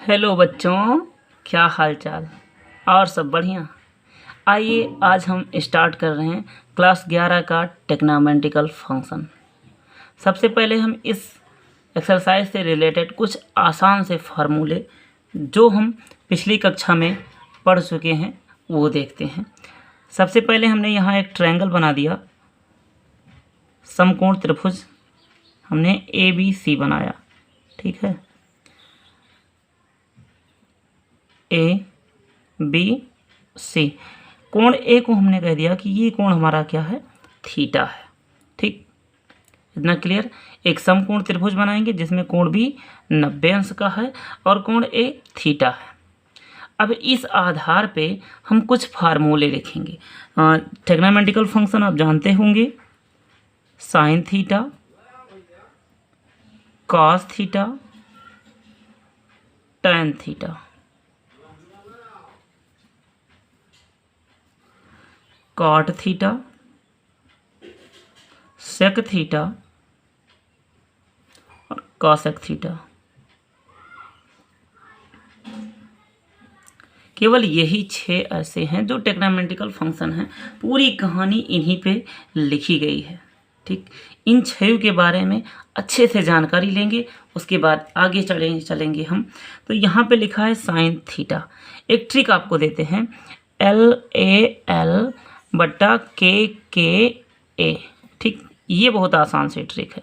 Hello बच्चों, क्या हाल चाल। और सब बढ़िया। आइए आज हम स्टार्ट कर रहे हैं क्लास 11 का टेक्नोमेटिकल फंक्शन। सबसे पहले हम इस एक्सरसाइज से रिलेटेड कुछ आसान से फार्मूले जो हम पिछली कक्षा में पढ़ चुके हैं वो देखते हैं। सबसे पहले हमने यहाँ एक ट्रायंगल बना दिया, समकोण त्रिभुज हमने ABC बनाया। ठीक है, ABC। कोण ए को हमने कह दिया कि ये कोण हमारा क्या है, थीटा है। ठीक, इतना क्लियर। एक समकोण त्रिभुज बनाएंगे जिसमें कोण बी 90 अंश का है और कोण ए थीटा है। अब इस आधार पे हम कुछ फार्मूले लिखेंगे। ट्रिग्नोमेट्रिकल फंक्शन आप जानते होंगे, sine theta, cos theta, tan theta. Cot theta, sec theta और कॉसेक थीटा। केवल यही 6 ऐसे हैं जो टेक्नोमेट्रिकल फंक्शन हैं। पूरी कहानी इन्हीं पे लिखी गई है। ठीक, इन 6 के बारे में अच्छे से जानकारी लेंगे, उसके बाद आगे चलेंगे हम। तो यहाँ पे लिखा है साइन थीटा। एक ट्रिक आपको देते हैं, LAL बट्टा KKA। ठीक, ये बहुत आसान सी ट्रिक है,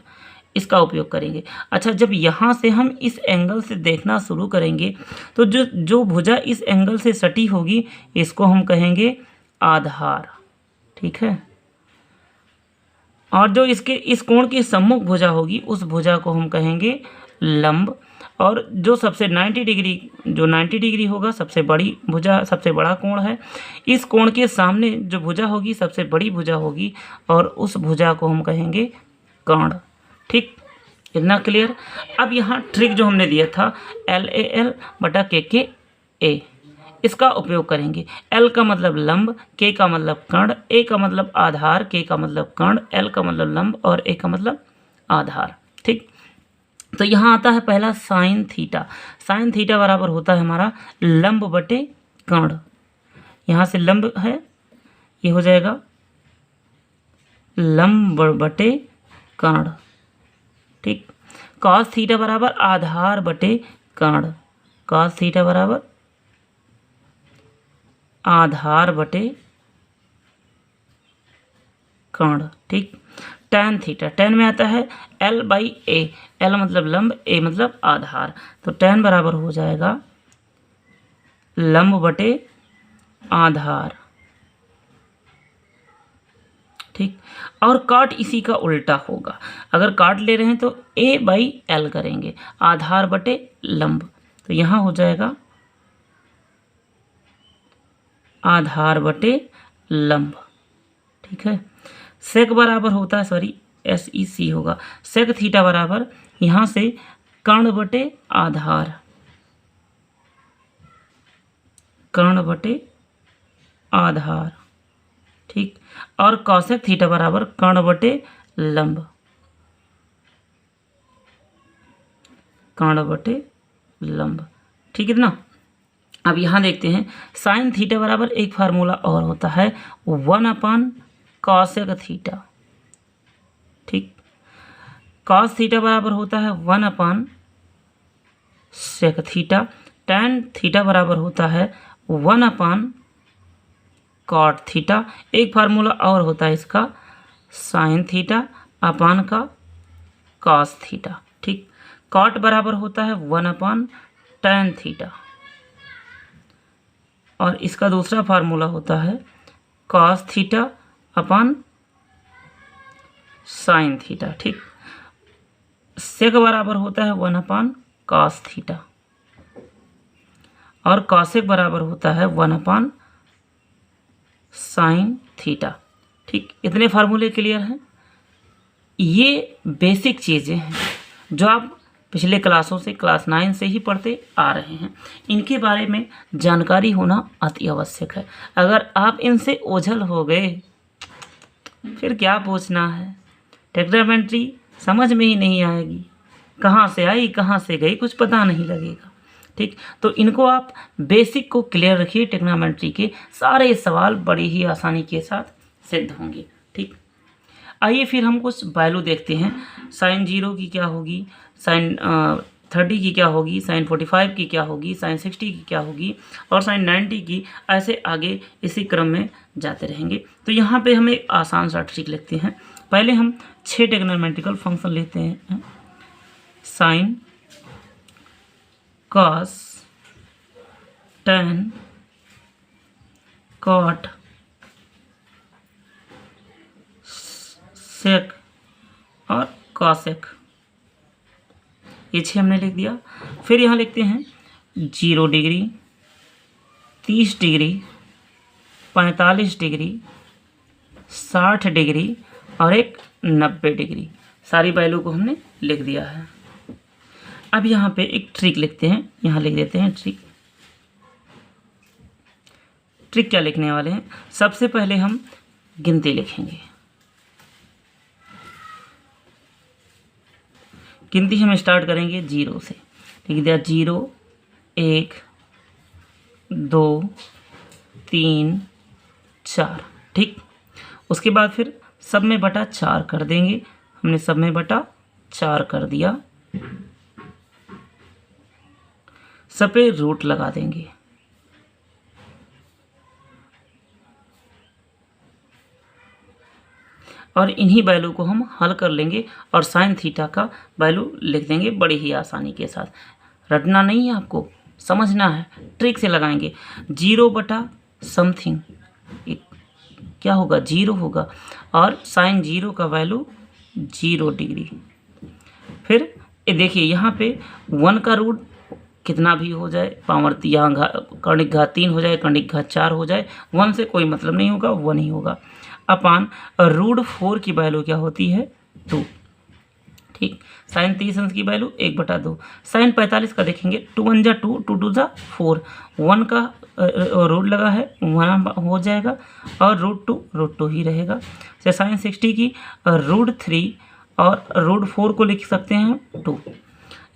इसका उपयोग करेंगे। अच्छा, जब यहाँ से हम इस एंगल से देखना शुरू करेंगे तो जो भुजा इस एंगल से सटी होगी इसको हम कहेंगे आधार। ठीक है, और जो इस कोण की सम्मुख भुजा होगी उस भुजा को हम कहेंगे लंब। और जो सबसे 90 डिग्री होगा, सबसे बड़ी भुजा, सबसे बड़ा कोण है। इस कोण के सामने जो भुजा होगी सबसे बड़ी भुजा होगी और उस भुजा को हम कहेंगे कर्ण। ठीक, इतना क्लियर। अब यहाँ ट्रिक जो हमने दिया था LAL बटा KKA, इसका उपयोग करेंगे। L का मतलब लंब, K का मतलब कर्ण, A का मतलब आधार, K का मतलब कर्ण, L का मतलब लंब और A का मतलब आधार। ठीक, तो यहाँ आता है पहला साइन थीटा। साइन थीटा बराबर होता है हमारा लंब बटे कर्ण। यहाँ से लंब है, ये हो जाएगा लंब बटे कर्ण। ठीक, कॉस थीटा बराबर आधार बटे कर्ण। कॉस थीटा बराबर आधार बटे कर्ण। ठीक, टैन थीटा, टैन में आता है L/A। L मतलब लंब, A मतलब आधार, तो टैन बराबर हो जाएगा लंब बटे आधार। ठीक, और काट इसी का उल्टा होगा। अगर काट ले रहे हैं तो A/L करेंगे, आधार बटे लंब। तो यहाँ हो जाएगा आधार बटे लंब। ठीक है, सेक बराबर होता है, SEC होगा। सेक थीटा बराबर यहाँ से कर्ण बटे आधार, कर्ण बटे आधार। ठीक, और कॉसेक थीटा बराबर कर्ण बटे लंब, कर्ण बटे लंब। ठीक है ना। अब यहाँ देखते हैं साइन थीटा बराबर एक फार्मूला और होता है 1/कॉसेक थीटा। ठीक, कॉस थीटा बराबर होता है 1/सेक थीटा। टैन थीटा बराबर होता है 1/कॉट थीटा। एक फार्मूला और होता है इसका, साइन थीटा अपान का कॉस थीटा। ठीक, कॉट बराबर होता है 1/टैन थीटा और इसका दूसरा फार्मूला होता है cos theta upon sine theta. ठीक, सेक बराबर होता है 1/कॉस थीटा और कॉसेक बराबर होता है 1/साइन थीटा। ठीक, इतने फार्मूले क्लियर हैं। ये बेसिक चीज़ें हैं जो आप पिछले क्लासों से, क्लास 9 से ही पढ़ते आ रहे हैं। इनके बारे में जानकारी होना अति आवश्यक है। अगर आप इनसे ओझल हो गए फिर क्या पूछना है, ट्रिग्नोमेट्री समझ में ही नहीं आएगी। कहाँ से आई कहाँ से गई कुछ पता नहीं लगेगा। ठीक, तो इनको आप बेसिक को क्लियर रखिए, ट्रिग्नोमेट्री के सारे सवाल बड़ी ही आसानी के साथ सिद्ध होंगे। ठीक, आइए फिर हम कुछ वैल्यू देखते हैं। साइन 0 की क्या होगी, साइन 30 की क्या होगी, साइन 45 की क्या होगी, साइन 60 की क्या होगी और साइन 90 की, ऐसे आगे इसी क्रम में जाते रहेंगे। तो यहाँ पे हम एक आसान सा ट्रिक लिखते हैं। पहले हम 6 ट्रिग्नोमेट्रिकल फंक्शन लेते हैं। साइन, कॉस, tan, कॉट, सेक और कॉसेक, ये 6 हमने लिख दिया। फिर यहाँ लिखते हैं 0 डिग्री, 30 डिग्री, 45 डिग्री, 60 डिग्री और एक 90 डिग्री। सारी वैल्यू को हमने लिख दिया है। अब यहाँ पे एक ट्रिक लिखते हैं, यहाँ लिख देते हैं ट्रिक। ट्रिक क्या लिखने वाले हैं, सबसे पहले हम गिनती लिखेंगे। गिनती हम स्टार्ट करेंगे 0 से। लिख दिया 0, 1, 2, 3, 4। ठीक, उसके बाद फिर सब में बटा 4 कर देंगे। हमने सब में बटा 4 कर दिया। सब पे रूट लगा देंगे। और इन्हीं वैल्यू को हम हल कर लेंगे और साइन थीटा का वैल्यू लिख देंगे बड़ी ही आसानी के साथ। रटना नहीं है, आपको समझना है, ट्रिक से लगाएंगे। 0 बटा समथिंग क्या होगा, 0 होगा और साइन 0 का वैल्यू 0 डिग्री। फिर देखिए यहाँ पे 1 का रूट कितना भी हो जाए, पावर यहाँ कर्णिक घात 3 हो जाए, कर्णिक घात 4 हो जाए, 1 से कोई मतलब नहीं होगा, 1 ही होगा। अपान √4 की वैल्यू क्या होती है, 2। ठीक, साइन 30 अंश की वैल्यू 1/2। साइन 45 का देखेंगे, 2 1 जा 2, 2 2 जा 4, 1 का रूट लगा है 1 हो जाएगा और √2 ही रहेगा। जैसे साइन 60 की √3 और √4 को लिख सकते हैं 2।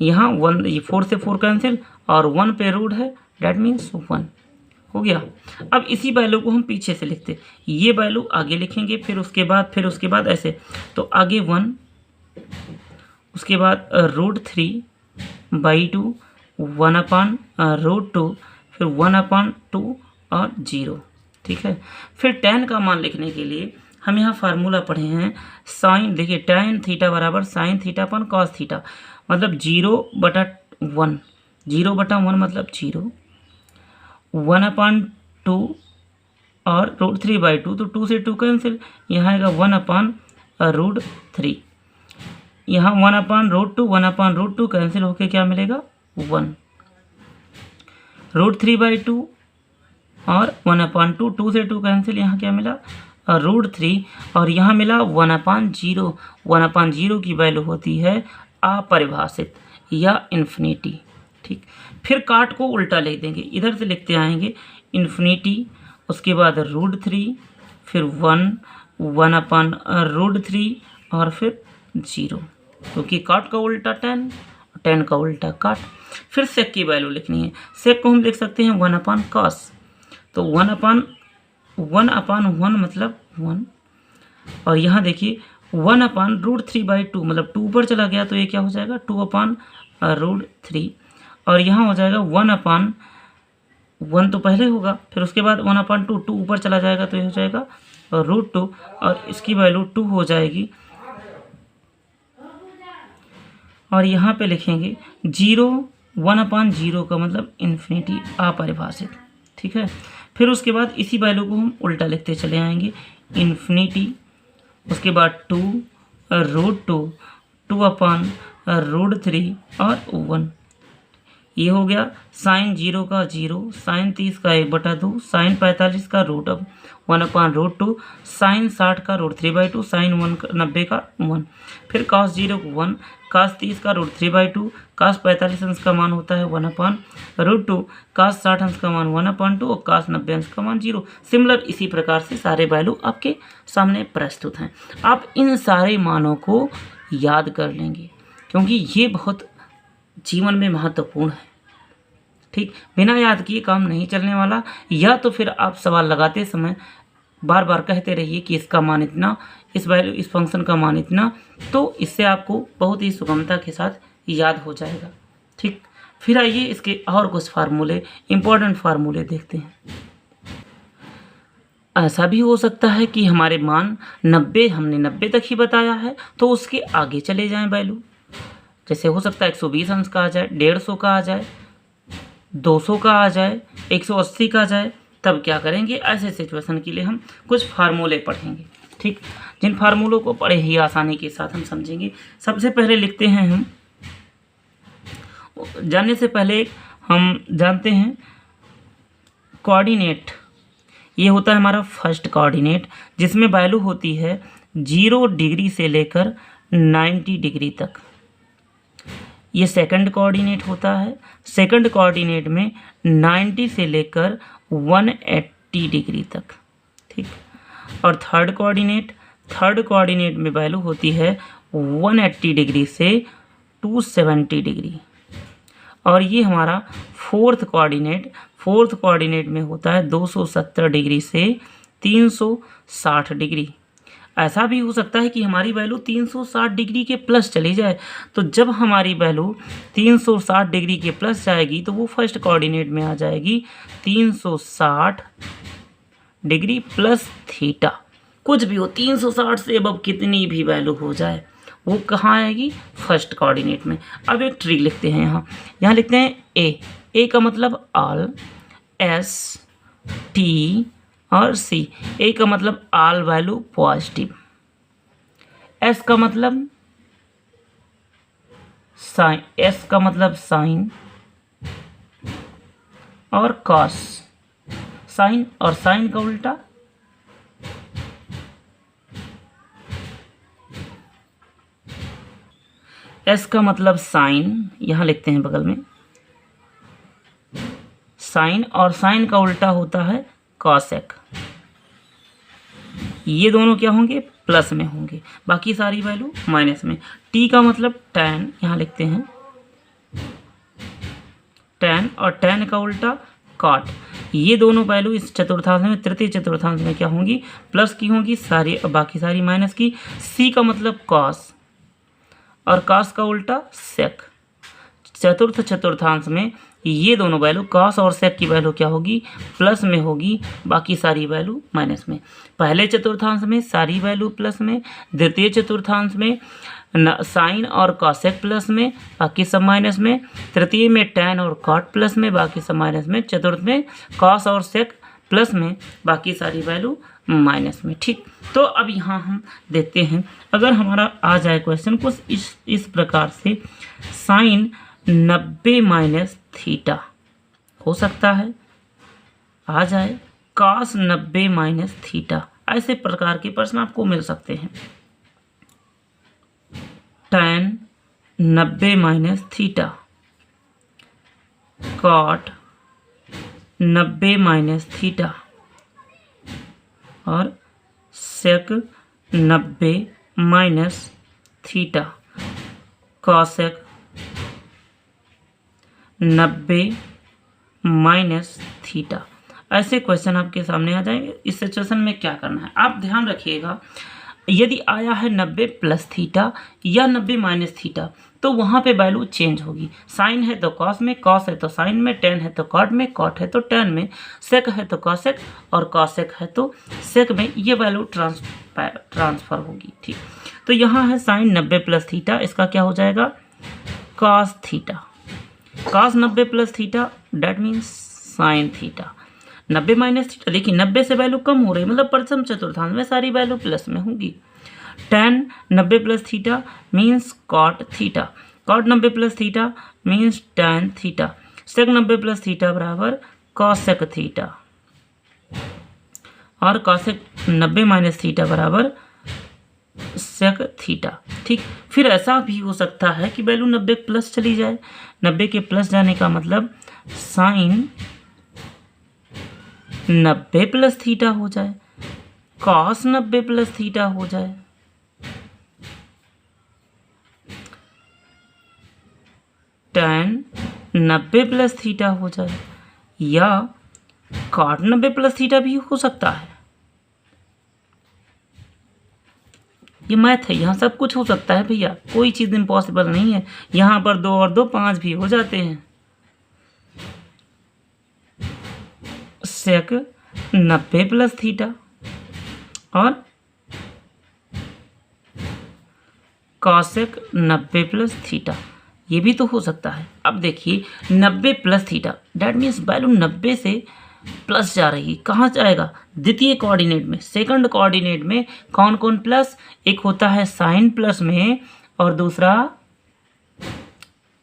यहाँ 1, ये 4 से 4 कैंसिल और 1 पे रूट है, डैट मीन्स 1 हो गया। अब इसी वैल्यू को हम पीछे से लिखते, ये वैल्यू आगे लिखेंगे, फिर उसके बाद ऐसे, तो आगे 1, उसके बाद √3/2, 1/√2, फिर 1/2 और 0। ठीक है, फिर tan का मान लिखने के लिए हम यहाँ फार्मूला पढ़े हैं साइन। देखिए tan थीटा बराबर साइन थीटा अपन कॉस थीटा, मतलब 0/1, 0/1 मतलब 0, 1/2 और √3/2, तो 2 से 2 कैंसिल, यहाँ आएगा 1/√3। यहाँ 1/√2, 1/√2 कैंसिल होके क्या मिलेगा, 1। √3/2 और 1/2, 2 से 2 कैंसिल, यहाँ क्या मिला, √3 और यहाँ मिला 1/0। 1/0 की वैल्यू होती है अपरिभाषित या इन्फिनिटी। ठीक, फिर काट को उल्टा लिख देंगे, इधर से लिखते आएंगे इन्फिनिटी, उसके बाद √3, फिर 1, 1/√3 और फिर 0, क्योंकि काट का उल्टा tan, tan का उल्टा काट। फिर सेक की वैल्यू लिखनी है। सेक को हम लिख सकते हैं 1/cos, तो 1/1 मतलब 1, और यहाँ देखिए 1/√3/2 मतलब 2 ऊपर चला गया तो ये क्या हो जाएगा, 2/√3 और यहाँ हो जाएगा 1/1 तो पहले होगा, फिर उसके बाद 1/2, 2 ऊपर चला जाएगा तो ये हो जाएगा √2 और इसकी वैल्यू 2 हो जाएगी। और यहाँ पे लिखेंगे 0, 1/0 का मतलब इन्फिनिटी अपरिभाषित। ठीक है, फिर उसके बाद इसी वैल्यू को हम उल्टा लिखते चले आएंगे, इन्फिनिटी, उसके बाद 2, √2, 2/√3 और 1। ये हो गया साइन 0 का 0, साइन 30 का 1/2, साइन 45 का √1/√2, साइन 60 का √3/2, साइन 90 का 1, फिर cos 0 को 1, cos 30 का √3/2, cos 45 अंश का मान होता है 1/√2, cos 60 अंश का मान 1/2 और cos 90 अंश का मान 0। सिमिलर इसी प्रकार से सारे वैल्यू आपके सामने प्रस्तुत हैं। आप इन सारे मानों को याद कर लेंगे क्योंकि ये बहुत जीवन में महत्वपूर्ण है। ठीक, बिना याद किए काम नहीं चलने वाला। या तो फिर आप सवाल लगाते समय बार बार कहते रहिए कि इसका मान इतना, इस वैल्यू इस फंक्शन का मान इतना, तो इससे आपको बहुत ही सुगमता के साथ याद हो जाएगा। ठीक, फिर आइए इसके और कुछ फार्मूले, इम्पोर्टेंट फार्मूले देखते हैं। ऐसा भी हो सकता है कि हमारे मान 90, हमने 90 तक ही बताया है तो उसके आगे चले जाएं वैल्यू। जैसे हो सकता है 120 अंश का आ जाए, 150 का आ जाए, 200 का आ जाए, 180 का आ जाए। तब क्या करेंगे, ऐसे सिचुएशन के लिए हम कुछ फार्मूले पढ़ेंगे। ठीक, जिन फार्मूलों को पढ़े ही आसानी के साथ हम समझेंगे। सबसे पहले लिखते हैं हम, जानने से पहले हम जानते हैं कोऑर्डिनेट। ये होता है हमारा फर्स्ट कोऑर्डिनेट, जिसमें वैल्यू होती है 0 डिग्री से लेकर 90 डिग्री तक। ये सेकंड कोऑर्डिनेट होता है। सेकंड कोऑर्डिनेट में 90 से लेकर 180 डिग्री तक। ठीक, और थर्ड कोऑर्डिनेट में वैल्यू होती है 180 डिग्री से 270 डिग्री। और ये हमारा फोर्थ कोऑर्डिनेट में होता है 270 डिग्री से 360 डिग्री। ऐसा भी हो सकता है कि हमारी वैल्यू 360 डिग्री के प्लस चली जाए। तो जब हमारी वैल्यू 360 डिग्री के प्लस जाएगी तो वो फर्स्ट कोऑर्डिनेट में आ जाएगी 360 डिग्री प्लस थीटा। कुछ भी हो, 360 से अब कितनी भी वैल्यू हो जाए वो कहाँ आएगी, फर्स्ट कोऑर्डिनेट में। अब एक ट्रिक लिखते हैं, यहाँ लिखते हैं ए का मतलब ऑल, एस टी और सी। ए का मतलब ऑल वैल्यू पॉजिटिव, एस का मतलब साइन, और कॉस, साइन और साइन का उल्टा, एस का मतलब साइन, यहाँ लिखते हैं बगल में साइन, और साइन का उल्टा होता है कॉसेक। ये दोनों क्या होंगे, प्लस में होंगे, बाकी सारी वैल्यू माइनस में। टी का मतलब टैन, यहाँ लिखते हैं टैन, और टैन का उल्टा कॉट। ये दोनों वैल्यू इस चतुर्थांश में, तृतीय चतुर्थांश में क्या होंगी, प्लस की होंगी सारी, बाकी सारी माइनस की। सी का मतलब कॉस, और कॉस का उल्टा सेक। चतुर्थ चतुर्थांश में ये दोनों वैल्यू कॉस और सेक की वैल्यू क्या होगी, प्लस में होगी, बाकी सारी वैल्यू माइनस में। पहले चतुर्थांश में सारी वैल्यू प्लस में, द्वितीय चतुर्थांश में साइन और कॉसेक प्लस में, बाकी सब माइनस में। तृतीय में टैन और कॉट प्लस में, बाकी सब माइनस में। चतुर्थ में कॉस और सेक प्लस में, बाकी सारी वैल्यू माइनस में। ठीक, तो अब यहाँ हम देखते हैं, अगर हमारा आ जाए क्वेश्चन कुछ इस प्रकार से, साइन 90 माइनस थीटा, हो सकता है आ जाए कॉस 90 माइनस थीटा। ऐसे प्रकार के प्रश्न आपको मिल सकते हैं। Tan 90 minus theta, cot 90 minus theta, और sec 90 minus theta, cosec 90 minus theta. ऐसे क्वेश्चन आपके सामने आ जाएंगे। इस सिचुएशन में क्या करना है, आप ध्यान रखिएगा, यदि आया है 90 प्लस थीटा या 90 माइनस थीटा तो वहाँ पे वैल्यू चेंज होगी। साइन है तो कॉस में, कॉस है तो साइन में, टेन है तो कॉट में, कॉट है तो टेन में, सेक है तो कॉसेक, और कॉसेक है तो सेक में। ये वैल्यू ट्रांसफर होगी। ठीक, तो यहाँ है साइन 90 प्लस थीटा, इसका क्या हो जाएगा, cos theta. Cos 90 plus theta that means sine theta. 90 minus theta, देखिए 90 से वैल्यू कम हो रही है, मतलब प्रथम चतुर्थांश में सारी वैल्यू प्लस में होगी। tan 90 plus theta means cot theta, cot 90 plus theta means tan theta, sec 90 plus theta बराबर कॉसेक थीटा, और कॉसेक 90 माइनस थीटा बराबर सेक थीटा। ठीक, फिर ऐसा भी हो सकता है कि वैल्यू 90 प्लस चली जाए। 90 के प्लस जाने का मतलब साइन 90 प्लस थीटा हो जाए, कॉस 90 प्लस थीटा हो जाए, tan 90 प्लस थीटा हो जाए, या cot 90 प्लस थीटा भी हो सकता है। ये मैथ है, यहाँ सब कुछ हो सकता है भैया, कोई चीज़ इम्पॉसिबल नहीं है। यहाँ पर 2 और 2 5 भी हो जाते हैं। सेक 90 प्लस थीटा और कॉसेक 90 प्लस थीटा, ये भी तो हो सकता है। अब देखिए 90 plus theta, that means value 90 से प्लस जा रही है। कहाँ जाएगा? द्वितीय कोऑर्डिनेट में, सेकंड कोऑर्डिनेट में कौन कौन प्लस? एक होता है साइन प्लस में और दूसरा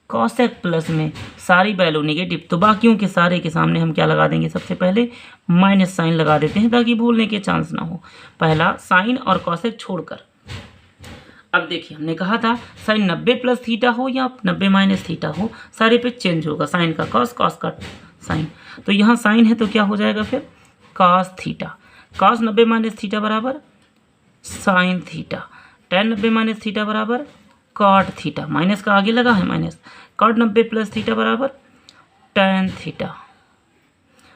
कॉसेक प्लस में। सारी वैल्यू नेगेटिव, तो बाकियों के सारे के सामने हम क्या लगा देंगे? सबसे पहले माइनस साइन लगा देते हैं ताकि भूलने के चांस ना हो। पहला साइन और कॉसेक छोड़कर। अब देखिए हमने कहा था साइन 90 प्लस थीटा हो या 90 माइनस थीटा हो, सारे पे चेंज होगा। साइन का कॉस, कॉस का साइन। तो यहाँ साइन है तो क्या हो जाएगा फिर? Cos theta. Cos 90 minus theta बराबर sine theta. Tan 90 minus theta बराबर कॉट थीटा। माइनस का आगे लगा है माइनस। कॉट 90 प्लस थीटा बराबर tan theta.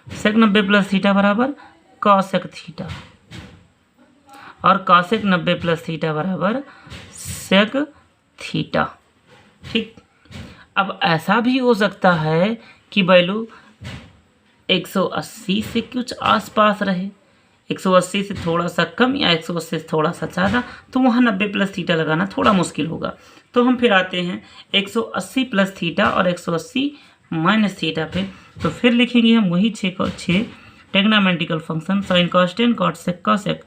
Sec 90 plus theta बराबर कॉसेक थीटा। और कॉसेक 90 प्लस थीटा बराबर सेक थीटा। ठीक। अब ऐसा भी हो सकता है कि वैल्यू 180 से कुछ आसपास रहे, 180 से थोड़ा सा कम या 180 से थोड़ा सा ज़्यादा, तो वहाँ 90 प्लस थीटा लगाना थोड़ा मुश्किल होगा। तो हम फिर आते हैं 180 प्लस थीटा और 180 माइनस थीटा पे। तो फिर लिखेंगे हम वही 6 trigonometrical function sine cos tan cot sec cosec.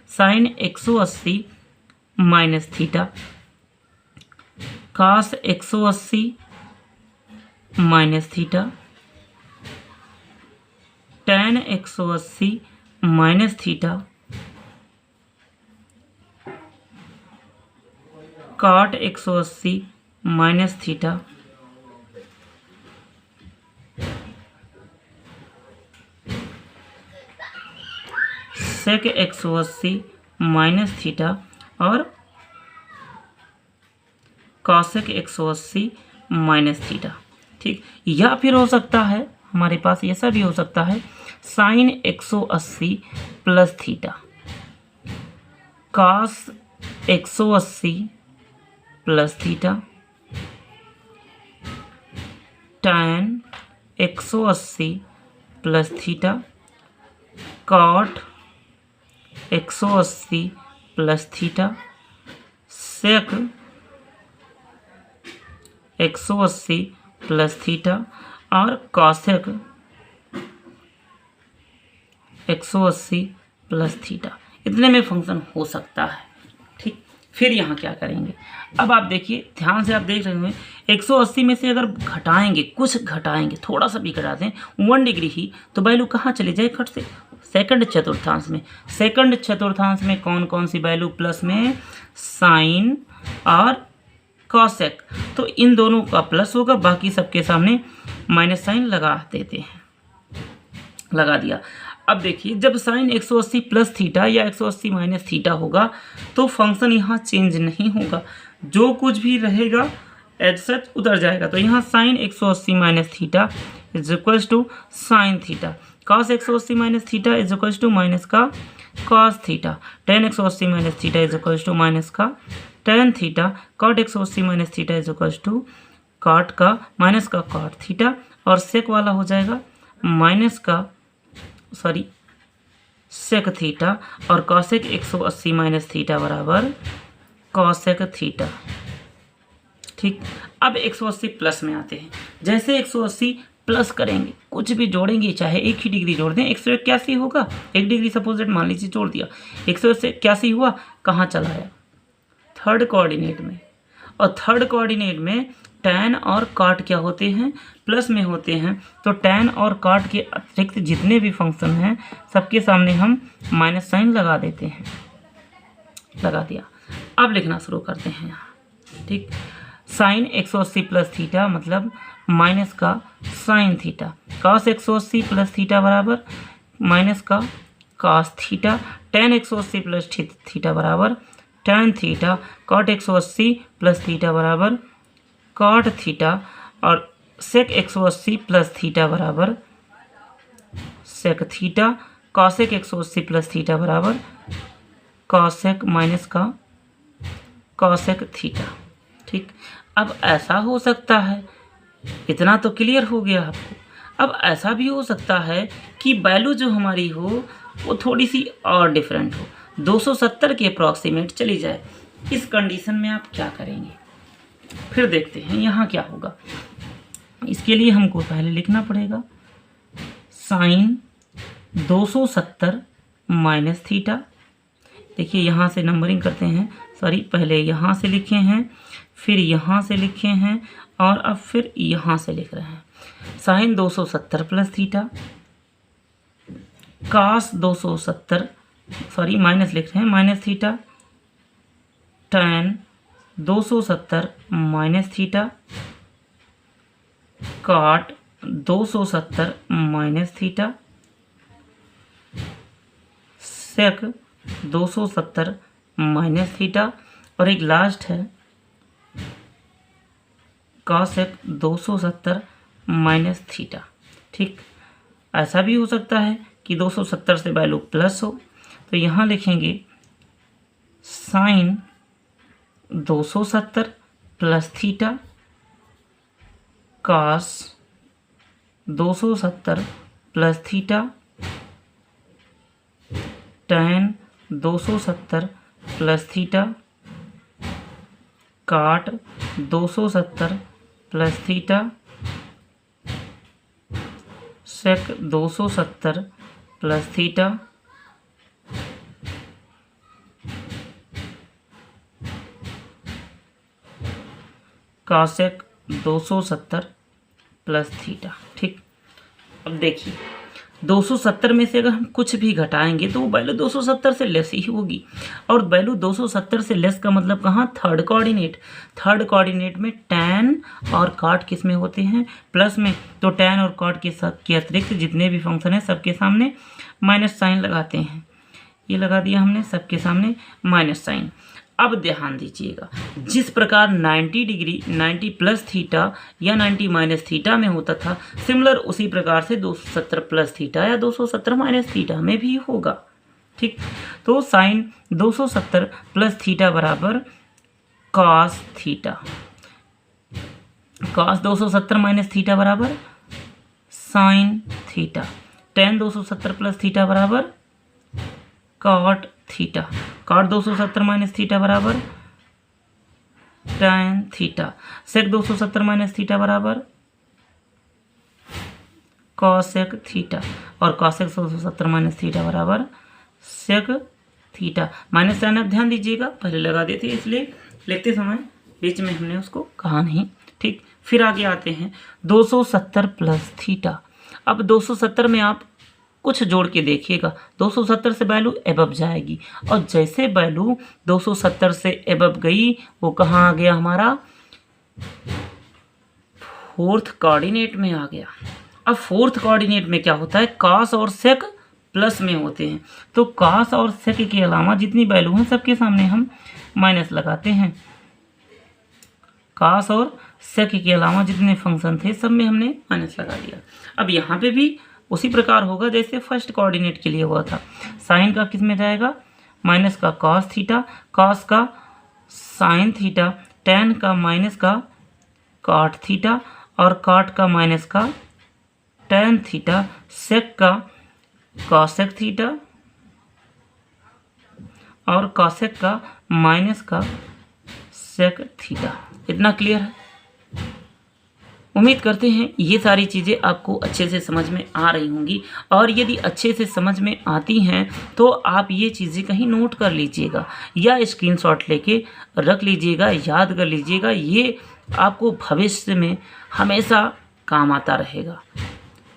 Sine 180 minus theta, cos 180 minus theta, tan 180 minus theta, cot 180 minus theta, sec 180 minus theta और कॉसेक 180 माइनस थीटा। ठीक। या फिर हो सकता है हमारे पास ऐसा भी हो सकता है sine 180 plus theta, cos 180 plus theta, tan 180 plus theta, cot 180 plus theta, sec 180 plus theta और कॉसेक 180 प्लस थीटा। इतने में फंक्शन हो सकता है। ठीक। फिर यहाँ क्या करेंगे? अब आप देखिए, ध्यान से आप देख रहे हैं 180 में से अगर घटाएंगे, कुछ घटाएंगे, थोड़ा सा भी घटा दें 1 डिग्री ही, तो वैल्यू कहाँ चली जाए? खट से सेकंड चतुर्थांश में। सेकंड चतुर्थांश में कौन कौन सी वैल्यू प्लस में? साइन और कॉसेक। तो इन दोनों का प्लस होगा, बाकी सबके सामने माइनस साइन लगा देते हैं। लगा दिया। अब देखिए जब साइन 180 प्लस थीटा या 180 माइनस थीटा होगा तो फंक्शन यहाँ चेंज नहीं होगा, जो कुछ भी रहेगा एज सच उतर जाएगा। तो यहाँ sine 180 minus theta is equals to sine theta, cos 180 minus theta is equals to minus का cos theta, tan 180 minus theta is equals to minus का tan theta, cot 180 minus theta is equals to cot का minus का cot theta, और sec वाला हो जाएगा minus का sec theta, और कॉसेक 180 माइनस थीटा बराबर कॉसेक थीटा। ठीक। अब 180 प्लस में आते हैं। जैसे 180 प्लस करेंगे, कुछ भी जोड़ेंगे, चाहे एक ही डिग्री जोड़ दें, 181 होगा। 1 डिग्री सपोजिट मान लीजिए जोड़ दिया, 181 हुआ। कहाँ चला है? थर्ड कोऑर्डिनेट में। और थर्ड कोऑर्डिनेट में टैन और कॉट क्या होते हैं? प्लस में होते हैं। तो टैन और कॉट के अतिरिक्त जितने भी फंक्शन हैं सबके सामने हम माइनस साइन लगा देते हैं। लगा दिया। अब लिखना शुरू करते हैं यहाँ। ठीक। साइन 180 प्लस थीटा मतलब माइनस का sine theta, cos 180 plus theta बराबर माइनस का cos theta, tan 180 plus theta बराबर tan theta, cot 180 plus theta बराबर कॉट थीटा, और सेक 180 प्लस थीटा बराबर sec theta, cosec 180 plus theta बराबर कॉसेक माइनस का कॉसेक थीटा। ठीक, अब ऐसा हो सकता है, इतना तो क्लियर हो गया आपको। अब ऐसा भी हो सकता है कि वैल्यू जो हमारी हो वो थोड़ी सी और डिफरेंट हो, 270 के अप्रॉक्सीमेट चली जाए। इस कंडीशन में आप क्या करेंगे, फिर देखते हैं यहाँ क्या होगा। इसके लिए हमको पहले लिखना पड़ेगा साइन 270 माइनस थीटा। देखिए यहाँ से नंबरिंग करते हैं, सॉरी पहले यहाँ से लिखे हैं, फिर यहाँ से लिखे हैं और अब फिर यहाँ से लिख रहे हैं। साइन 270 प्लस थीटा, कास 270, सॉरी माइनस लिख रहे हैं, minus theta, tan 270 minus theta, cot 270 minus theta, sec 270 minus theta, और एक लास्ट है कॉसेक 270 माइनस थीटा। ठीक, ऐसा भी हो सकता है कि 270 से वैल्यू प्लस हो, तो यहाँ लिखेंगे sine 270 plus theta, cos 270 plus theta, tan 270 plus theta, cot 270 plus theta, sec 270 plus theta, cosec 270 plus theta. ठीक, अब देखिए 270 में से अगर हम कुछ भी घटाएंगे तो वो वैल्यू 270 से लेस ही होगी, और वैल्यू 270 से लेस का मतलब कहाँ, थर्ड कोऑर्डिनेट। थर्ड कोऑर्डिनेट में टैन और कॉट किस में होते हैं, प्लस में, तो टैन और कॉट के साथ के अतिरिक्त जितने भी फंक्शन हैं सबके सामने माइनस साइन लगाते हैं। ये लगा दिया हमने, सबके सामने माइनस साइन। अब ध्यान दीजिएगा, जिस प्रकार 90 डिग्री 90 प्लस थीटा या 90 माइनस थीटा में होता था, सिमिलर उसी प्रकार से 270 प्लस थीटा या 270 माइनस थीटा में भी होगा। ठीक, तो साइन 270 प्लस थीटा बराबर cos theta, cos 270 minus theta बराबर sine theta, tan 270 plus theta बराबर cot theta, cot 270 minus theta बराबर tan theta, sec 270 minus theta बराबर कॉसेक थीटा, और कॉसेक 270 माइनस थीटा बराबर सेक थीटा। माइनस साइन आप ध्यान दीजिएगा, पहले लगा देते इसलिए लिखते समय बीच में हमने उसको कहा नहीं। ठीक, फिर आगे आते हैं 270 प्लस थीटा। अब 270 में आप कुछ जोड़ के देखिएगा, 270 से वैल्यू एबव जाएगी, और जैसे वैल्यू 270 से एबव गई वो कहाँ आ गया, हमारा फोर्थ कोऑर्डिनेट में आ गया। अब फोर्थ कोऑर्डिनेट में क्या होता है, कॉस और सेक प्लस में होते हैं, तो कॉस और सेक के अलावा जितनी वैल्यू हैं सबके सामने हम माइनस लगाते हैं। कॉस और सेक के अलावा जितने फंक्शन थे सब में हमने माइनस लगा दिया। अब यहाँ पे भी उसी प्रकार होगा जैसे फर्स्ट कोऑर्डिनेट के लिए हुआ था। साइन का किस में जाएगा, माइनस का कॉस थीटा, कॉस का साइन थीटा, टेन का माइनस का कॉट थीटा, और कॉट का माइनस का टेन थीटा, सेक का कॉसेक थीटा, और कॉसेक का माइनस का सेक थीटा। इतना क्लियर है? उम्मीद करते हैं ये सारी चीज़ें आपको अच्छे से समझ में आ रही होंगी, और यदि अच्छे से समझ में आती हैं तो आप ये चीज़ें कहीं नोट कर लीजिएगा या स्क्रीनशॉट लेके रख लीजिएगा, याद कर लीजिएगा। ये आपको भविष्य में हमेशा काम आता रहेगा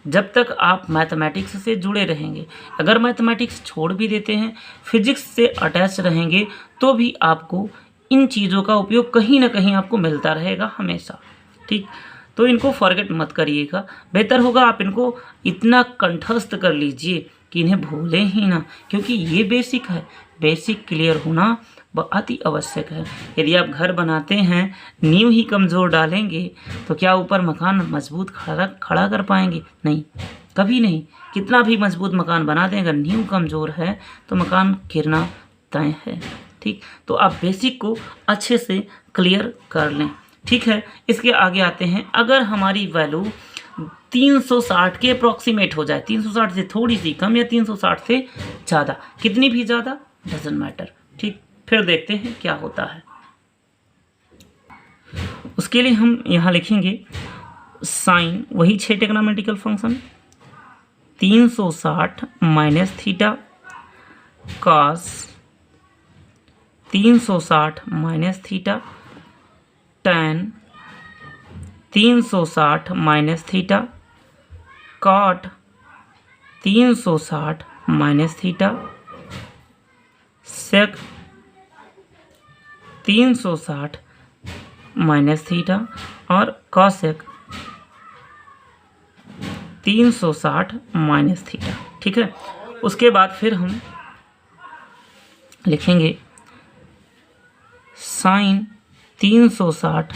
जब तक आप मैथमेटिक्स से जुड़े रहेंगे। अगर मैथमेटिक्स छोड़ भी देते हैं, फिजिक्स से अटैच रहेंगे, तो भी आपको इन चीज़ों का उपयोग कहीं ना कहीं आपको मिलता रहेगा हमेशा। ठीक, तो इनको फॉरगेट मत करिएगा, बेहतर होगा आप इनको इतना कंठस्थ कर लीजिए कि इन्हें भूलें ही ना, क्योंकि ये बेसिक है। बेसिक क्लियर होना अति आवश्यक है। यदि आप घर बनाते हैं, नींव ही कमज़ोर डालेंगे तो क्या ऊपर मकान मजबूत खड़ा कर पाएंगे? नहीं, कभी नहीं। कितना भी मजबूत मकान बना दें, अगर नींव कमज़ोर है तो मकान गिरना तय है। ठीक, तो आप बेसिक को अच्छे से क्लियर कर लें। ठीक है, इसके आगे आते हैं। अगर हमारी वैल्यू 360 के अप्रॉक्सीमेट हो जाए, 360 से थोड़ी सी कम या 360 से ज़्यादा, कितनी भी ज़्यादा डजंट मैटर। ठीक, फिर देखते हैं क्या होता है। उसके लिए हम यहाँ लिखेंगे साइन, वही 6 trigonometrical function, 360 minus theta cos 360 minus theta tan 360 minus theta cot 360 minus theta sec 360 minus theta और कॉसेक 360 माइनस थीटा। ठीक है, उसके बाद फिर हम लिखेंगे sine 360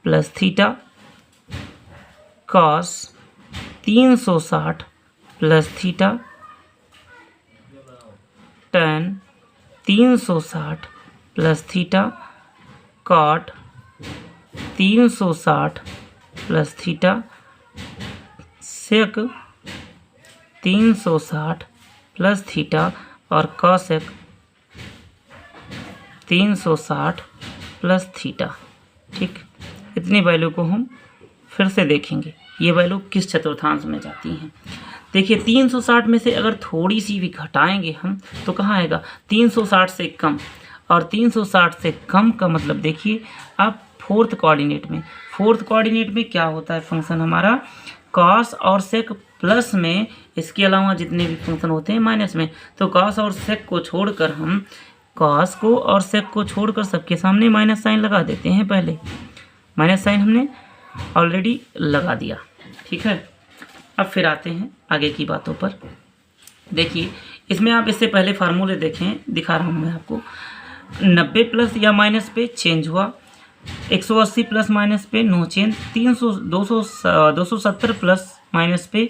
plus theta cos 360 plus theta tan 360 plus theta cot 360 plus theta sec 360 plus theta और cosec 360 plus theta. ठीक, इतनी वैल्यू को हम फिर से देखेंगे, ये वैल्यू किस चतुर्थांश में जाती हैं। देखिए 360 में से अगर थोड़ी सी भी घटाएंगे हम तो कहाँ आएगा? 360 से कम, और 360 से कम का मतलब देखिए आप फोर्थ कोऑर्डिनेट में क्या होता है फंक्शन हमारा, कॉस और सेक प्लस में, इसके अलावा जितने भी फंक्शन होते हैं माइनस में। तो कॉस और सेक को छोड़कर हम कॉस को और सेक को छोड़कर सबके सामने माइनस साइन लगा देते हैं। पहले माइनस साइन हमने ऑलरेडी लगा दिया। ठीक है, अब फिर आते हैं आगे की बातों पर। देखिए इसमें आप इससे पहले फार्मूले देखें, दिखा रहा हूँ मैं आपको। 90 प्लस या माइनस पे चेंज हुआ, 180 प्लस माइनस पे नो चेंज, 270 प्लस माइनस पे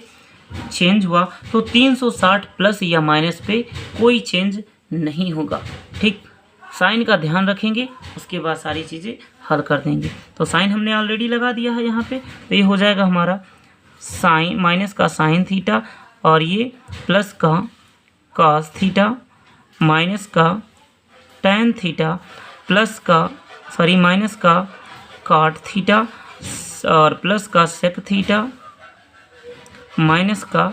चेंज हुआ, तो 360 प्लस या माइनस पे कोई चेंज नहीं होगा। ठीक, साइन का ध्यान रखेंगे, उसके बाद सारी चीज़ें हल कर देंगे। तो साइन हमने ऑलरेडी लगा दिया है यहाँ पे, तो ये हो जाएगा हमारा साइन, माइनस का साइन थीटा और ये प्लस का कॉस थीटा माइनस का टैन थीटा प्लस का माइनस का कॉट थीटा और प्लस का सेक थीटा माइनस का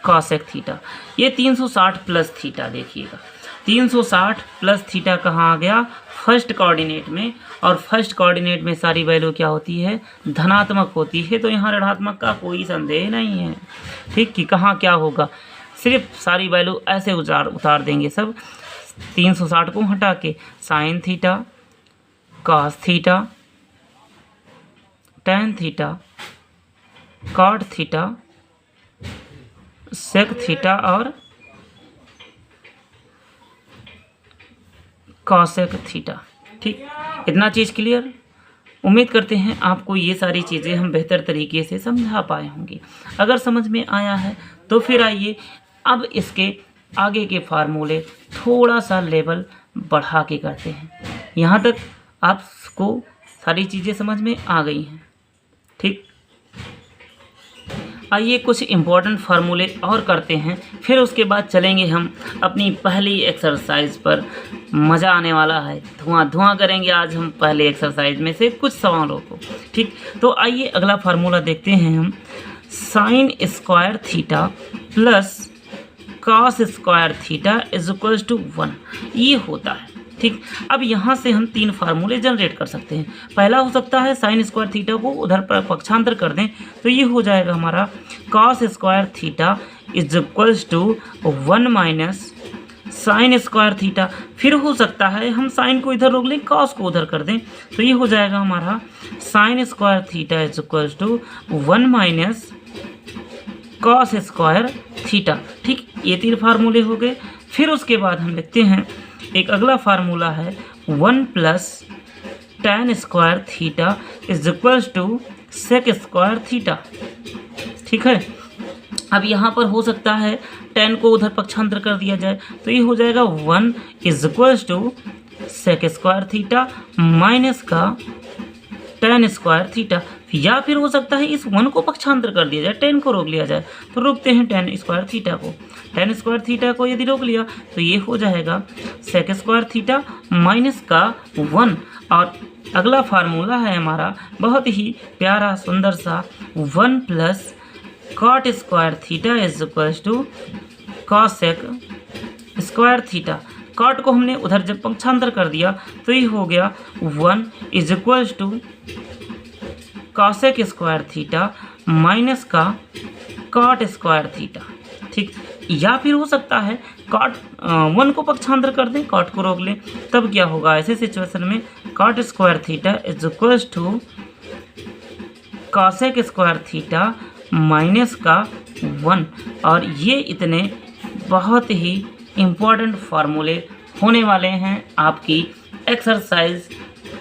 कॉसेक थीटा। ये 360 प्लस थीटा, देखिएगा 360 प्लस थीटा कहाँ आ गया? फर्स्ट कोऑर्डिनेट में, और फर्स्ट कोऑर्डिनेट में सारी वैल्यू क्या होती है? धनात्मक होती है। तो यहाँ ऋणात्मक का कोई संदेह नहीं है। ठीक, कि कहाँ क्या होगा, सिर्फ सारी वैल्यू ऐसे उतार देंगे सब। 360 को हटा के sine theta cos theta tan theta cot theta sec theta और कॉसेक थीटा। ठीक, इतना चीज़ क्लियर? उम्मीद करते हैं आपको ये सारी चीज़ें हम बेहतर तरीके से समझा पाए होंगे। अगर समझ में आया है तो फिर आइए अब इसके आगे के फार्मूले थोड़ा सा लेवल बढ़ा के करते हैं। यहाँ तक आपको सारी चीज़ें समझ में आ गई हैं। ठीक, आइए कुछ इम्पोर्टेंट फार्मूले और करते हैं, फिर उसके बाद चलेंगे हम अपनी पहली एक्सरसाइज पर। मज़ा आने वाला है, धुआं करेंगे आज हम पहले एक्सरसाइज में से कुछ सवालों को। ठीक, तो आइए अगला फार्मूला देखते हैं हम। Sine square theta plus cos square theta is equal to 1, ये होता है। ठीक, अब यहाँ से हम 3 फार्मूले जनरेट कर सकते हैं। पहला हो सकता है साइन स्क्वायर थीटा को उधर पर पक्षांतर कर दें, तो ये हो जाएगा हमारा cos square theta is equal to 1 minus sine square theta. फिर हो सकता है हम साइन को इधर रोक लें, कॉस को उधर कर दें, तो ये हो जाएगा हमारा sine square theta is equal to 1 minus cos square theta. ठीक, ये 3 फार्मूले हो गए। फिर उसके बाद हम लिखते हैं एक अगला फार्मूला है 1 plus tan square theta is equals to sec square theta. ठीक है, अब यहाँ पर हो सकता है tan को उधर पक्षांतर कर दिया जाए, तो ये हो जाएगा 1 is equals to sec square theta minus का tan स्क्वायर थीटा, या फिर हो सकता है इस 1 को पक्षांतर कर दिया जाए, tan को रोक लिया जाए, तो रोकते हैं tan स्क्वायर थीटा को। tan स्क्वायर थीटा को यदि रोक लिया तो ये हो जाएगा सेक स्क्वायर थीटा माइनस का 1। और अगला फार्मूला है हमारा बहुत ही प्यारा सुंदर सा 1 plus cot square theta is equals to cosec square theta. Cot को हमने उधर जब पक्षांतर कर दिया तो ये हो गया 1 is equals to cosec square theta minus का कॉट स्क्वायर थीटा। ठीक, या फिर हो सकता है कॉट 1 को पक्षांतर कर दें, कॉट को रोक लें, तब क्या होगा ऐसे सिचुएशन में cot square theta is equals to cosec square theta minus का 1। और ये इतने बहुत ही इम्पोर्टेंट फार्मूले होने वाले हैं आपकी एक्सरसाइज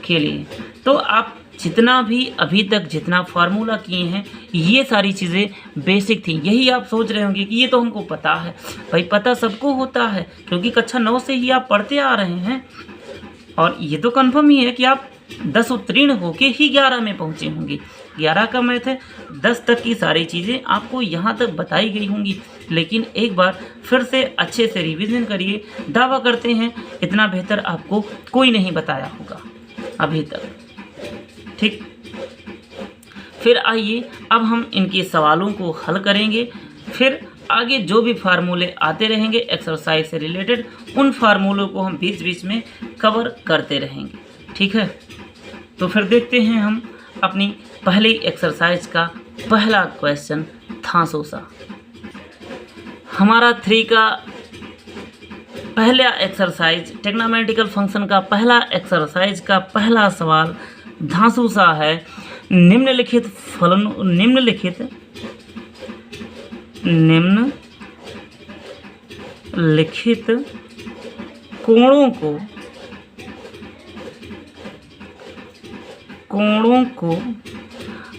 के लिए। तो आप जितना भी अभी तक जितना फार्मूला किए हैं ये सारी चीज़ें बेसिक थी। यही आप सोच रहे होंगे कि ये तो हमको पता है, भाई पता सबको होता है क्योंकि कक्षा 9 से ही आप पढ़ते आ रहे हैं, और ये तो कंफर्म ही है कि आप 10 उत्तीर्ण होके ही 11 में पहुँचे होंगे। 11 का मैथ है, 10 तक की सारी चीज़ें आपको यहाँ तक बताई गई होंगी, लेकिन एक बार फिर से अच्छे से रिवीजन करिए। दावा करते हैं इतना बेहतर आपको कोई नहीं बताया होगा अभी तक। ठीक, फिर आइए अब हम इनके सवालों को हल करेंगे, फिर आगे जो भी फार्मूले आते रहेंगे एक्सरसाइज से रिलेटेड उन फार्मूलों को हम बीच बीच में कवर करते रहेंगे। ठीक है, तो फिर देखते हैं हम अपनी पहली एक्सरसाइज का पहला क्वेश्चन थांसो सा। हमारा 3 का पहला एक्सरसाइज ट्रिग्नोमेट्रिकल फंक्शन का पहला एक्सरसाइज का पहला सवाल धांसू सा है। निम्नलिखित कोणों को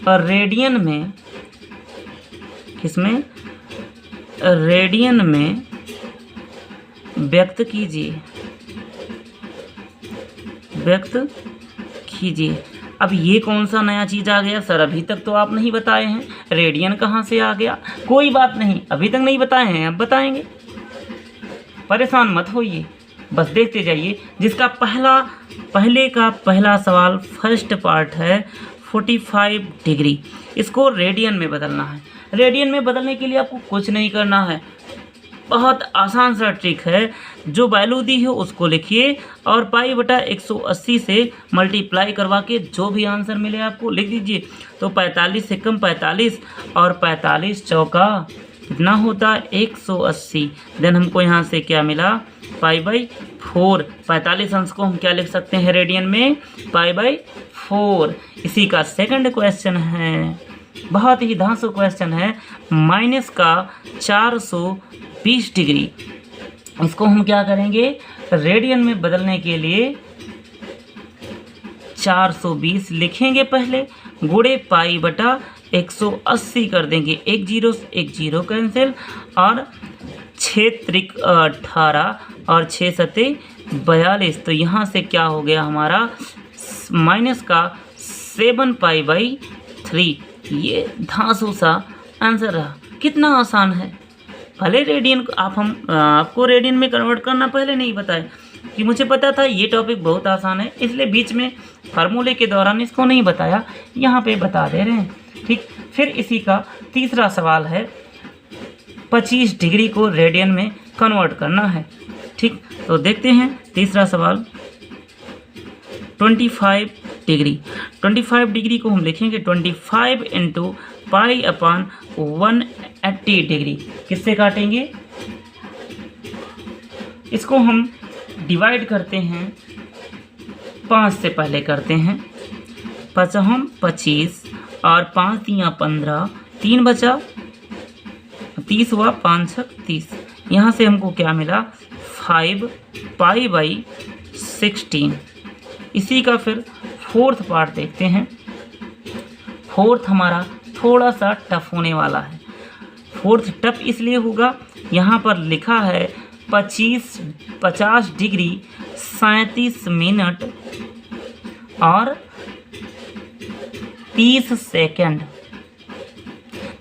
रेडियन में रेडियन में व्यक्त कीजिए। अब ये कौन सा नया चीज़ आ गया सर, अभी तक तो आप नहीं बताए हैं, रेडियन कहाँ से आ गया? कोई बात नहीं, अभी तक नहीं बताए हैं, अब बताएंगे, परेशान मत होइए, बस देखते जाइए। जिसका पहले का पहला सवाल फर्स्ट पार्ट है 45 डिग्री, इसको रेडियन में बदलना है। रेडियन में बदलने के लिए आपको कुछ नहीं करना है, बहुत आसान सा ट्रिक है। जो वैल्यू दी है उसको लिखिए और पाई बटा 180 से मल्टीप्लाई करवा के जो भी आंसर मिले आपको लिख दीजिए। तो 45 से कम 45 और 45 चौका कितना होता है 180। देन हमको यहाँ से क्या मिला पाई बाई 4। 45 अंश को हम क्या लिख सकते हैं रेडियन में पाई बाई 4। इसी का सेकंड क्वेश्चन है, बहुत ही धांसू क्वेश्चन है, माइनस का 420 डिग्री। इसको हम क्या करेंगे रेडियन में बदलने के लिए 420 लिखेंगे पहले, गुणे पाई बटा 180 कर देंगे, एक जीरो कैंसिल, और 6 त्रिक 18 और 6 सते 42। तो यहाँ से क्या हो गया हमारा माइनस का 7 पाई बाई 3। ये धांसू सा आंसर रहा। कितना आसान है, भले रेडियन आपको रेडियन में कन्वर्ट करना पहले नहीं बताए कि मुझे पता था ये टॉपिक बहुत आसान है, इसलिए बीच में फार्मूले के दौरान इसको नहीं बताया, यहाँ पे बता दे रहे हैं। ठीक, फिर इसी का तीसरा सवाल है 25 डिग्री को रेडियन में कन्वर्ट करना है। ठीक, तो देखते हैं तीसरा सवाल 25 डिग्री। 25 डिग्री को हम लिखेंगे 25 इंटू पाई अपॉन 180 डिग्री। किससे काटेंगे, इसको हम डिवाइड करते हैं 5 से पहले करते हैं। 5 25 और 5 तियाँ 15, 3 बचा 30 हुआ, 5 6 30। यहाँ से हमको क्या मिला 5 π/16। इसी का फिर फोर्थ पार्ट देखते हैं। फोर्थ हमारा थोड़ा सा टफ होने वाला है। फोर्थ टफ इसलिए होगा, यहाँ पर लिखा है 50 डिग्री 37 मिनट और 30 सेकंड।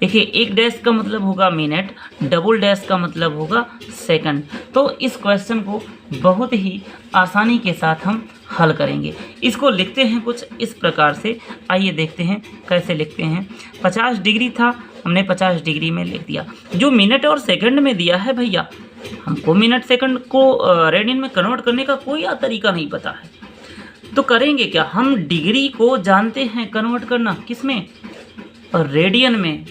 देखिए, एक डैश का मतलब होगा मिनट, डबल डैश का मतलब होगा सेकंड। तो इस क्वेश्चन को बहुत ही आसानी के साथ हम हल करेंगे। इसको लिखते हैं कुछ इस प्रकार से। आइए देखते हैं कैसे लिखते हैं। 50 डिग्री था, हमने 50 डिग्री में लिख दिया। जो मिनट और सेकंड में दिया है भैया, हमको मिनट सेकंड को रेडियन में कन्वर्ट करने का कोई तरीका नहीं पता है। तो करेंगे क्या, हम डिग्री को जानते हैं कन्वर्ट करना किसमें, रेडियन में।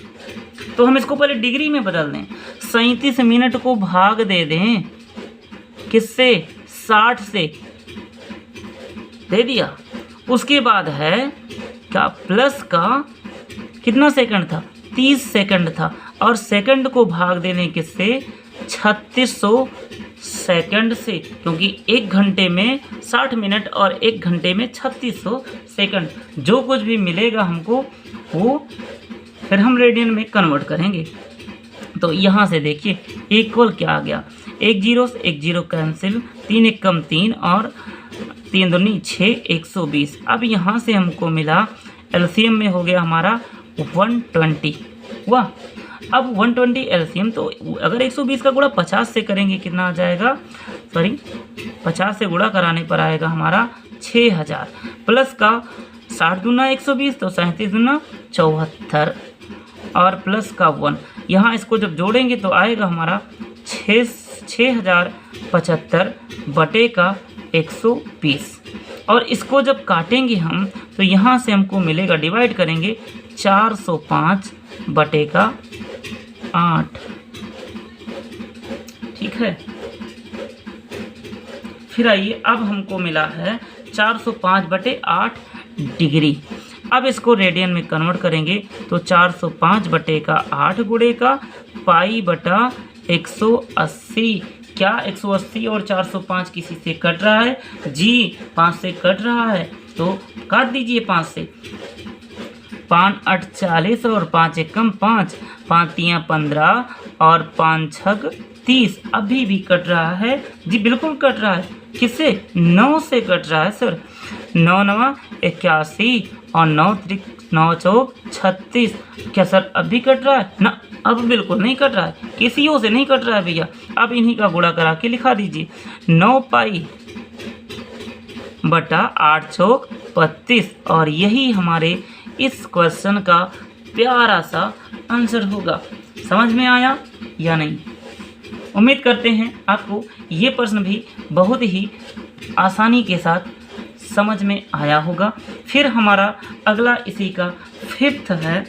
तो हम इसको पहले डिग्री में बदल दें। 37 मिनट को भाग दे दें किससे, 60 से, दे दिया। उसके बाद है क्या, प्लस का कितना सेकंड था, 30 सेकंड था, और सेकंड को भाग देने किससे, 3600 सेकंड से, क्योंकि 1 घंटे में 60 मिनट और 1 घंटे में 3600 सेकंड। जो कुछ भी मिलेगा हमको वो फिर हम रेडियन में कन्वर्ट करेंगे। तो यहाँ से देखिए इक्वल क्या आ गया, 1 0 से 1 0 कैंसिल, 3 1 कम 3 और 3 दूनी 6, 120। अब यहाँ से हमको मिला एलसीएम में हो गया हमारा 120 हुआ। अब 120 एलसीएम, तो अगर 120 का गुणा 50 से करेंगे कितना आ जाएगा, 50 से गुणा कराने पर आएगा हमारा 6000, प्लस का 60 दूना 120, तो 37 दूना 74 और प्लस का 1। यहाँ इसको जब जोड़ेंगे तो आएगा हमारा 6075 बटे का 120। और इसको जब काटेंगे हम तो यहाँ से हमको मिलेगा, डिवाइड करेंगे 405 बटे का 8। ठीक है, फिर आइए अब हमको मिला है 405 बटे 8 डिग्री। अब इसको रेडियन में कन्वर्ट करेंगे तो 405 बटे का 8 गुणे का पाई बटा 180। क्या 180 और 405 किसी से कट रहा है जी, 5 से कट रहा है, तो काट दीजिए 5 से। 5 8 40 और 5 एकम 5, 5 3 15 और 5 6 30। अभी भी कट रहा है जी, बिल्कुल कट रहा है। किससे, 9 से कट रहा है सर। 9 9 81 और 9 3 9 चौक 36। क्या सर अब भी कट रहा है ना, अब बिल्कुल नहीं कट रहा है, किसी से नहीं कट रहा है भैया। अब इन्हीं का गुणा करा के लिखा दीजिए, 9 पाई बटा 8 चौक 32। और यही हमारे इस क्वेश्चन का प्यारा सा आंसर होगा। समझ में आया या नहीं? उम्मीद करते हैं आपको ये प्रश्न भी बहुत ही आसानी के साथ समझ में आया होगा। फिर हमारा अगला इसी का फिफ्थ है,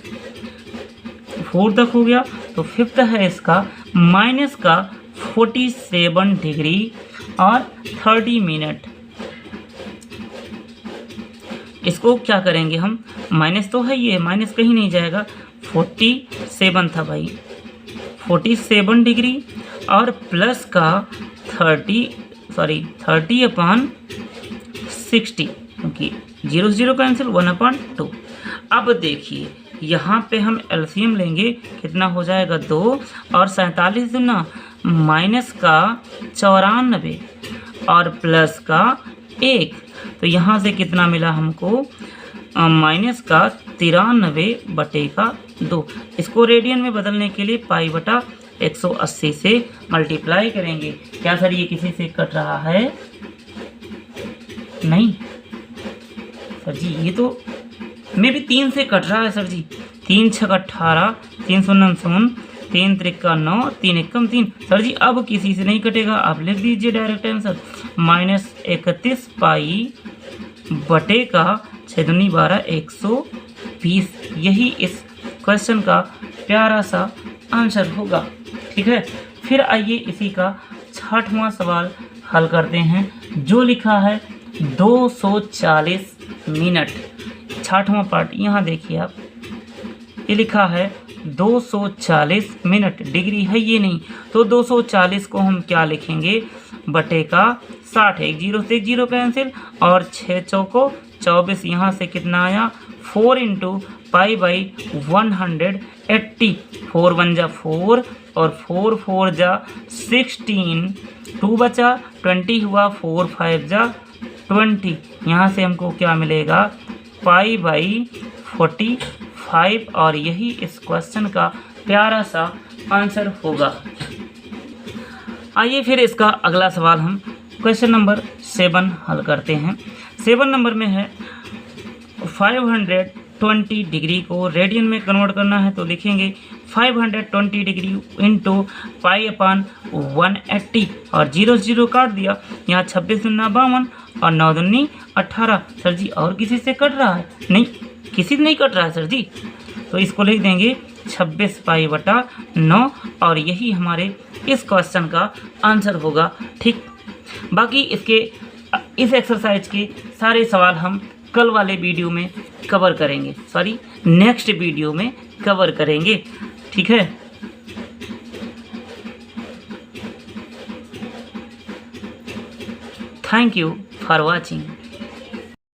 4 तक हो गया, तो फिफ्थ है इसका माइनस का 47 डिग्री और 30 मिनट। इसको क्या करेंगे हम, माइनस तो है, ये माइनस कहीं नहीं जाएगा। 47 था भाई, 47 डिग्री और प्लस का 30/60, क्योंकि 0 0 कैंसिल, 1/2। अब देखिए यहाँ पे हम एलसीएम लेंगे, कितना हो जाएगा 2 और 47 दूना माइनस का 94 और प्लस का 1। तो यहाँ से कितना मिला हमको, माइनस का 93 बटे का 2। इसको रेडियन में बदलने के लिए पाई बटा 180 से मल्टीप्लाई करेंगे। क्या सर ये किसी से कट रहा है? नहीं सर जी, ये तो में भी 3 से कट रहा है सर जी। 3 6 18, 3 0 0, 3 3 9, 3 1 3। सर जी अब किसी से नहीं कटेगा, आप लिख दीजिए डायरेक्ट आंसर, -31 पाई बटे का 6 दूनी 12, 120। यही इस क्वेश्चन का प्यारा सा आंसर होगा। ठीक है, फिर आइए इसी का 6वां सवाल हल करते हैं, जो लिखा है 240 मिनट। 6वां पार्ट यहाँ देखिए आप, ये लिखा है 240 मिनट, डिग्री है ये नहीं, तो 240 को हम क्या लिखेंगे, बटे का 60 है, 1 0 से 1 0 कैंसिल, और 6 चौको 24, यहाँ से कितना आया 4 इंटू पाई बाई 180, 4 1 जा 4 और 4 4 जा 16, 2 बचा 20 हुआ, 4 5 जा 20, यहाँ से हमको क्या मिलेगा पाई बाई 45, और यही इस क्वेश्चन का प्यारा सा आंसर होगा। आइए फिर इसका अगला सवाल हम क्वेश्चन नंबर 7 हल करते हैं। 7 नंबर में है 520 डिग्री को रेडियन में कन्वर्ट करना है, तो लिखेंगे 520 डिग्री इंटू पाई अपान 180, और 0 0 काट दिया, यहाँ 26 दूना 52 और 9 दूनी 18। सर जी और किसी से कट रहा है? नहीं, किसी से नहीं कट रहा है सर जी, तो इसको लिख देंगे 26 पाई बटा 9, और यही हमारे इस क्वेश्चन का आंसर होगा। ठीक, बाकी इसके इस एक्सरसाइज के सारे सवाल हम कल वाले वीडियो में कवर करेंगे, सॉरी नेक्स्ट वीडियो में कवर करेंगे। ठीक है, थैंक यू फॉर वॉचिंग।